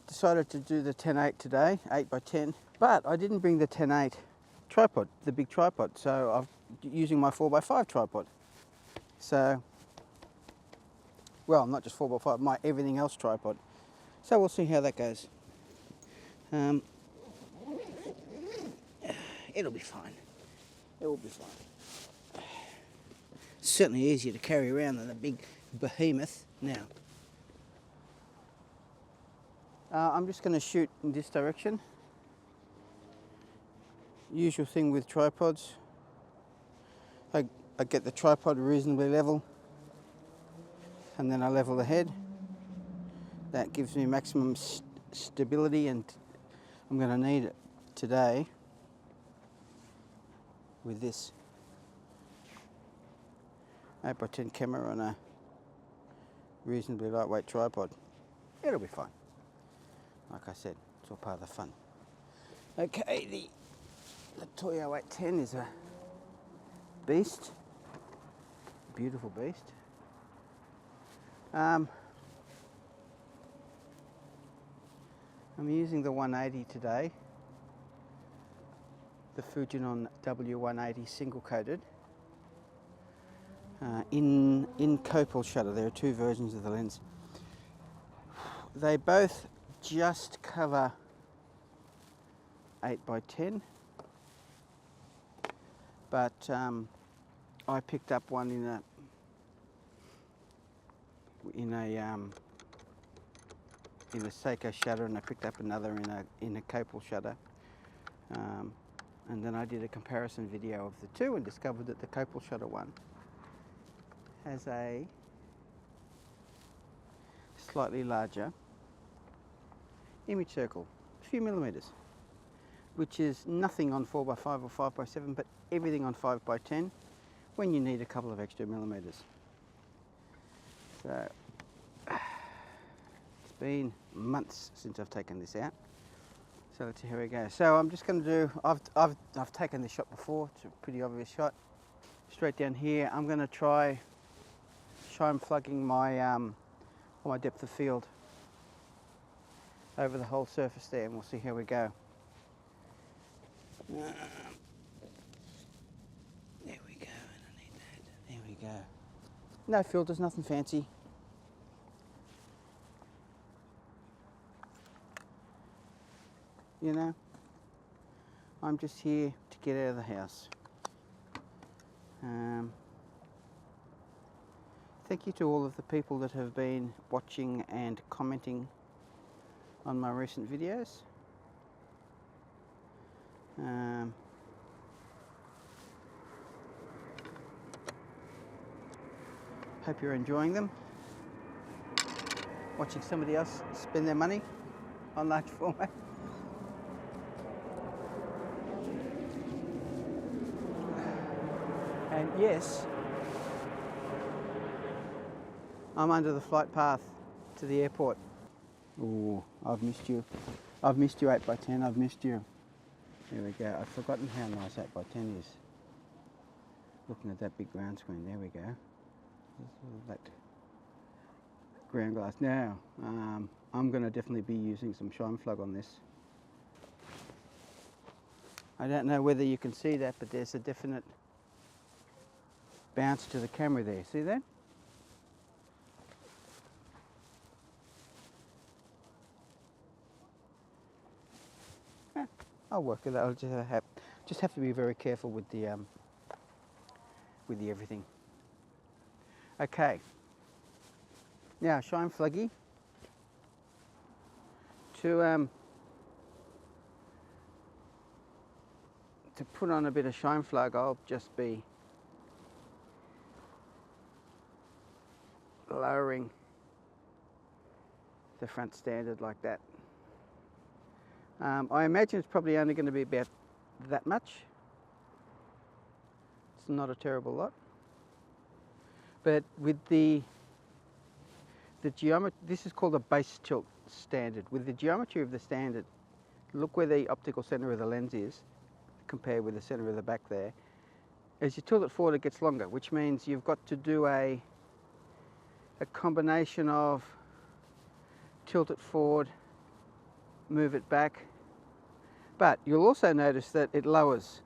decided to do the 10-8 today, 8x10, but I didn't bring the 10-8 tripod, the big tripod, so I'm using my 4x5 tripod. So, well, not just 4x5, my everything else tripod. So we'll see how that goes. It'll be fine. It will be fine. Certainly easier to carry around than a big behemoth. Now, I'm just going to shoot in this direction. Usual thing with tripods. I get the tripod reasonably level, and then I level the head. That gives me maximum stability, and I'm going to need it today with this 8x10 camera on a reasonably lightweight tripod. It'll be fine. Like I said, it's all part of the fun. Okay, the Toyo 810 is a beast, beautiful beast. I'm using the 180 today, the Fujinon W 180 single coated in Copal shutter. There are two versions of the lens. They both just cover 8x10, but I picked up one in a Seiko shutter, and I picked up another in a Copal shutter, and then I did a comparison video of the two and discovered that the Copal shutter one has a slightly larger image circle, a few millimeters, which is nothing on 4x5 or 5x7, but everything on 5x10 when you need a couple of extra millimeters. So it's been months since I've taken this out, so let's see how we go. So I'm just going to do, I've taken this shot before, it's a pretty obvious shot. Straight down here, I'm going to try Scheimpflugging my depth of field over the whole surface there, and we'll see how we go. There we go, underneath that. There we go. No filters, nothing fancy. You know, I'm just here to get out of the house. Thank you to all of the people that have been watching and commenting on my recent videos. Hope you're enjoying them. Watching somebody else spend their money on large format. And yes, I'm under the flight path to the airport. Ooh, I've missed you. I've missed you 8x10, I've missed you. There we go. I've forgotten how nice 8x10 is. Looking at that big ground screen, there we go. That ground glass. Now, I'm going to definitely be using some Scheimpflug on this. I don't know whether you can see that, but there's a definite bounce to the camera there. See that? I'll work with that. I'll just have to be very careful with the everything. Okay. Now Scheimpfluggy to put on a bit of Scheimpflug, I'll just be lowering the front standard like that. I imagine it's probably only going to be about that much. It's not a terrible lot. But with the geometry, this is called a base tilt standard. With the geometry of the standard, look where the optical center of the lens is, compared with the center of the back there. As you tilt it forward, it gets longer, which means you've got to do a combination of tilt it forward move it back. But you'll also notice that it lowers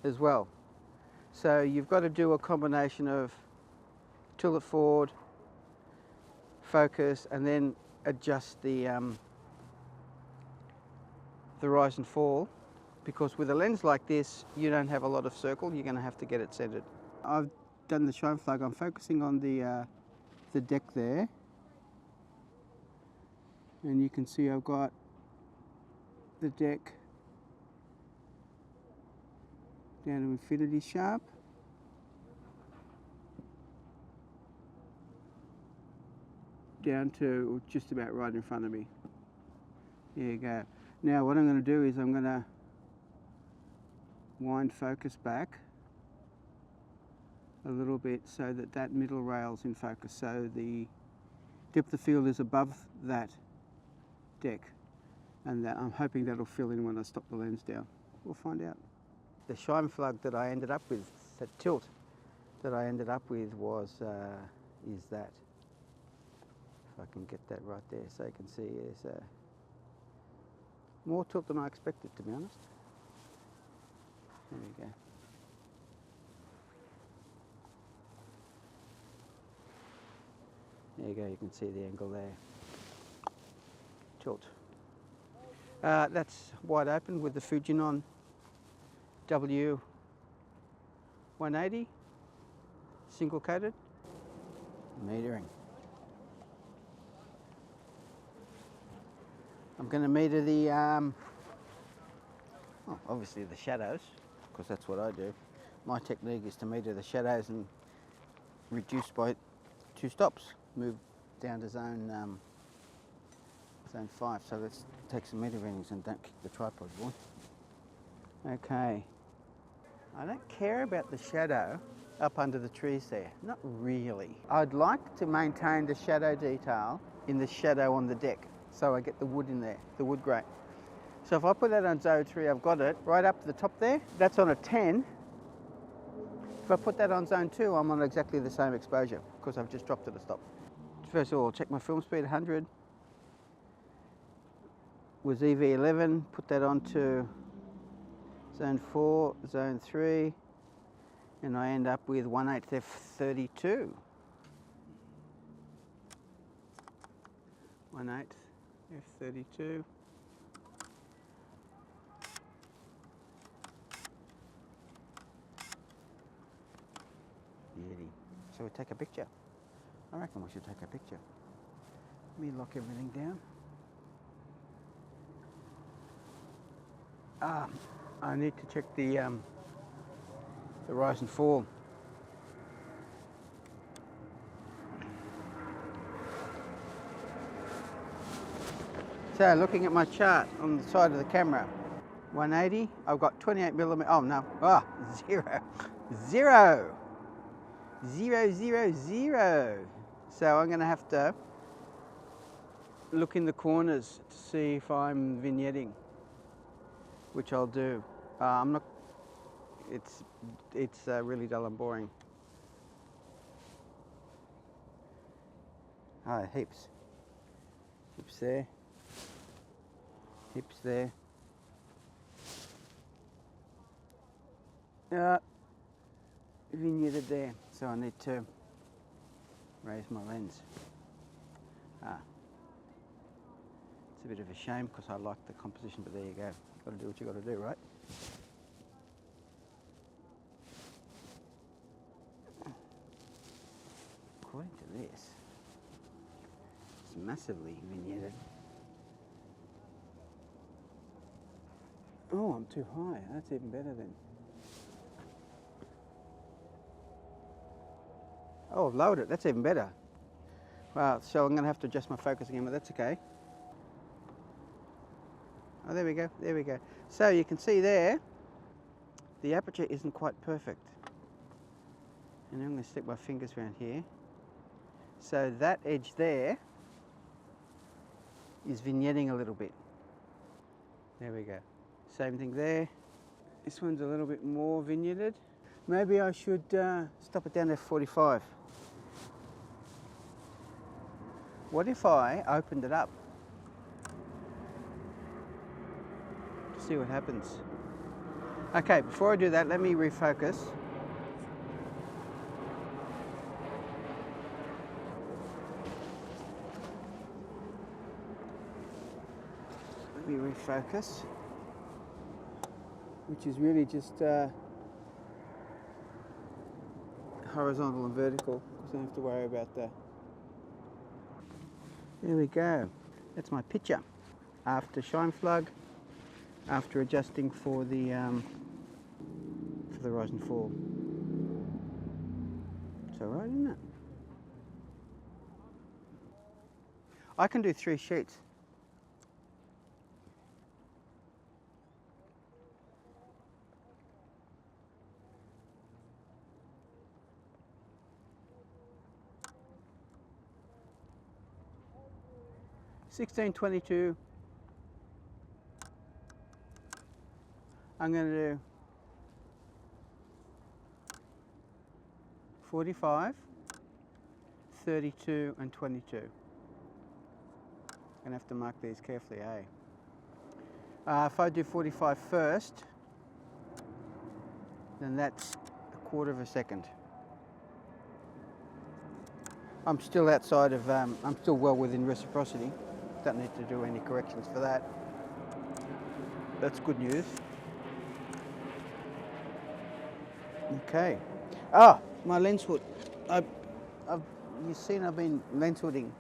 as well. So you've got to do a combination of tilt it forward, focus, and then adjust the rise and fall, because with a lens like this you don't have a lot of circle, you're going to have to get it centered. I've done the Scheimpflug. I'm focusing on the deck there, and you can see I've got the deck down to infinity sharp. Down to just about right in front of me. There you go. Now what I'm going to do is I'm going to wind focus back a little bit so that that middle rail's in focus, so the depth of field is above that deck, and I'm hoping that'll fill in when I stop the lens down. We'll find out. The Scheimpflug that I ended up with, the tilt that I ended up with was is that. If I can get that right there so you can see there's more tilt than I expected, to be honest. There we go. There you go, you can see the angle there. Tilt. That's wide open with the Fujinon W 180, single coated. Metering. I'm going to meter the, obviously the shadows, because that's what I do. My technique is to meter the shadows and reduce by 2 stops, move down to zone 5. So let's take some meter readings and don't kick the tripod, boy. Okay, I don't care about the shadow up under the trees there, not really. I'd like to maintain the shadow detail in the shadow on the deck, so I get the wood in there, the wood grain. So if I put that on zone 3, I've got it right up to the top there. That's on a 10. If I put that on zone 2, I'm on exactly the same exposure because I've just dropped it a stop. First of all, check my film speed, 100. Was EV11, put that onto zone 4, zone 3, and I end up with 1/8 f32. 1/8 f32. Beauty. So we take a picture. I reckon we should take a picture. Let me lock everything down. I need to check the rise and fall. So looking at my chart on the side of the camera, 180, I've got 28mm, oh no, zero. 0, 0, 0. So I'm going to have to look in the corners to see if I'm vignetting, which I'll do. I'm not, it's really dull and boring. Heaps. Heaps there. Hips there. Vignetted there, so I need to raise my lens. It's a bit of a shame because I like the composition, but there you go. You've got to do what you've got to do, right? According to this, it's massively vignetted. Oh, I'm too high. That's even better then. Oh, I've lowered it. That's even better. Wow, so I'm going to have to adjust my focus again, but that's okay. Oh, there we go. There we go. So you can see there, the aperture isn't quite perfect. And I'm going to stick my fingers around here. So that edge there is vignetting a little bit. There we go. Same thing there. This one's a little bit more vignetted. Maybe I should stop it down to 45. What if I opened it up See what happens. Okay, before I do that, let me refocus. Let me refocus, which is really just horizontal and vertical, because I don't have to worry about that. There we go. That's my picture after Scheimpflug, after adjusting for the rise and fall. It's all right, isn't it? I can do 3 sheets. $16.22. I'm going to do 45, 32 and 22. I'm going to have to mark these carefully, eh? If I do 45 first, then that's 1/4 of a second. I'm still outside of, I'm still well within reciprocity. Don't need to do any corrections for that. That's good news. Okay. Ah, my lens hood. You've seen I've been lens hooding.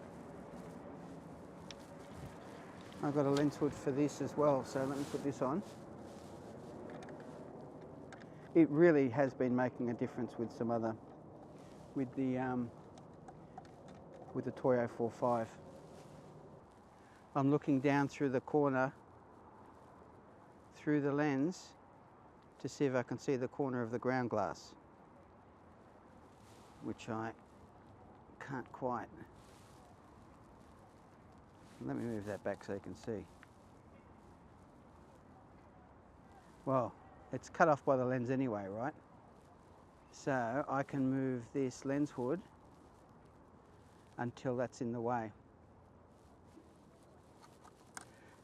I've got a lens hood for this as well, so let me put this on. It really has been making a difference with some other, with the Toyo 4.5. I'm looking down through the corner, through the lens, to see if I can see the corner of the ground glass, which I can't quite. Let me move that back so you can see. Well, it's cut off by the lens anyway, right? So I can move this lens hood until that's in the way.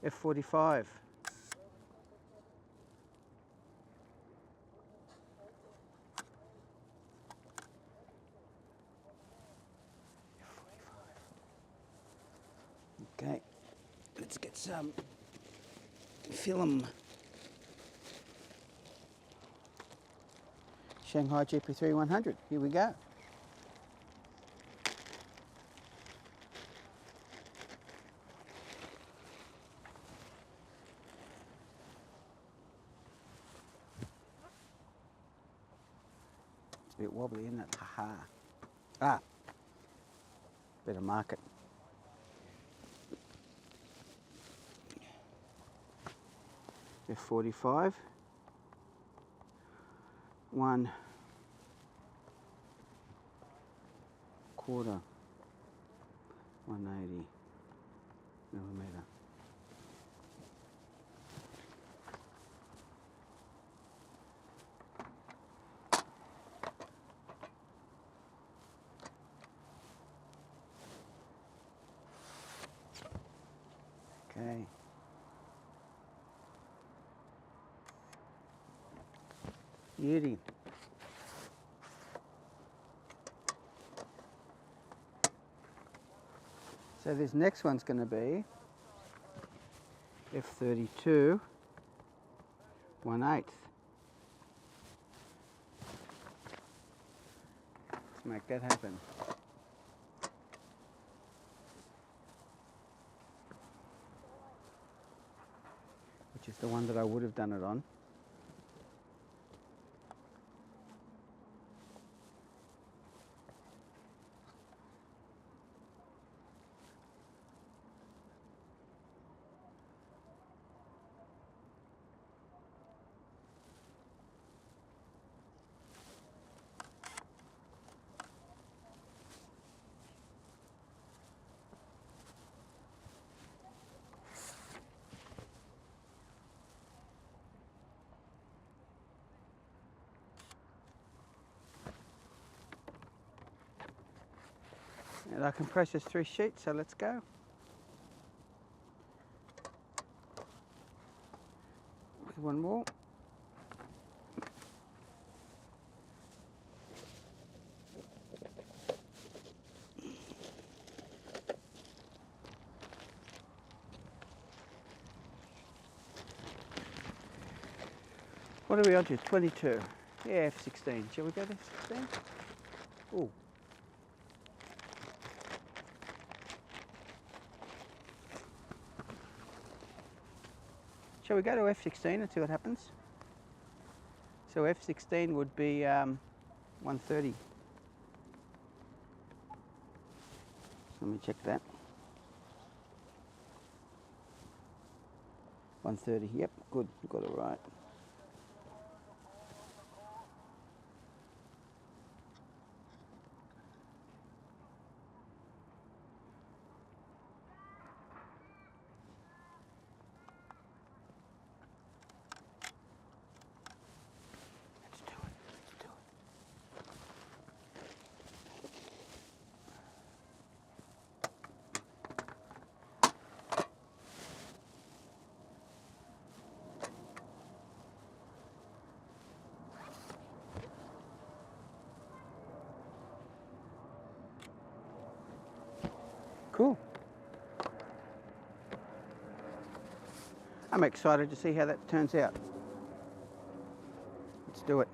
F45. Okay, let's get some film. Shanghai GP3 100, here we go. It's a bit wobbly, isn't it? Haha. Ah, better mark it. F45, 1/4, 180 millimeter. Okay. Beauty. So this next one's going to be F32, 1/8. Let's make that happen. Which is the one that I would have done it on. And I can process 3 sheets, so let's go. one more. What are we on to? 22. Yeah, F16. Shall we go to F16? Oh. Shall we go to F16 and see what happens? So F16 would be 130. So let me check that. 130, yep, good, got it right. Cool. I'm excited to see how that turns out. Let's do it.